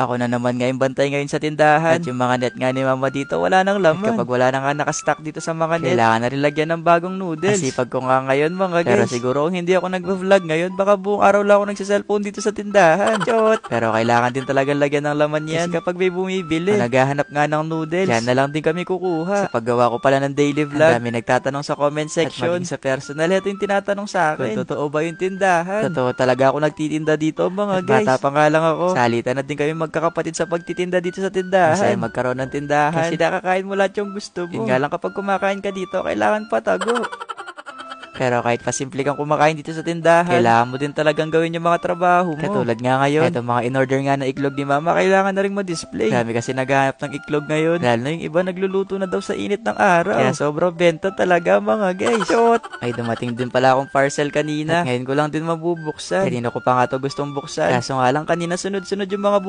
Ako na naman nga yung bantay ngayon sa tindahan. At yung mga net nga ni mama dito, wala nang laman. At kapag wala na nga nakastock dito sa mga net, kailangan na rin lagyan ng bagong noodles. Asipag ko nga ngayon mga guys. Pero siguro kung hindi ako nag-vlog ngayon, baka buong araw lang ako nagsiselfone dito sa tindahan. Chot! Pero kailangan din talagang lagyan ng laman yan. Kasi kapag may bumibili, naghahanap nga ng noodles, yan na lang din kami kukuha. Sa paggawa ko pala ng daily vlog, ang dami nagtatanong sa comment section. At maging sa personal, ito yung tinatanong sa akin. Kung totoo ba yung tindahan? Totoo talaga ako nagtitinda dito mga guys. Bata pa nga lang ako. Salitan na din kami magkakapatid sa pagtitinda dito sa tindahan. Masaya magkaroon ng tindahan. Kasi nakakain mo lahat yung gusto mo. Yun nga lang kapag kumakain ka dito, kailangan patago. Pero kahit pasimple kang kumakain dito sa tindahan, kailangan mo din talagang gawin yung mga trabaho mo. Katulad nga ngayon, eto mga in-order nga na iklog ni mama, kailangan na rin ma-display. Dami kasi naghahanap ng iklog ngayon. Lalo na yung iba nagluluto na daw sa init ng araw. Kaya sobrang benta talaga mga guys. Shot! Ay dumating din pala akong parcel kanina. At ngayon ko lang din mabubuksan. Kanina ko pa nga to gustong buksan. Kaso nga lang kanina sunod-sunod yung mga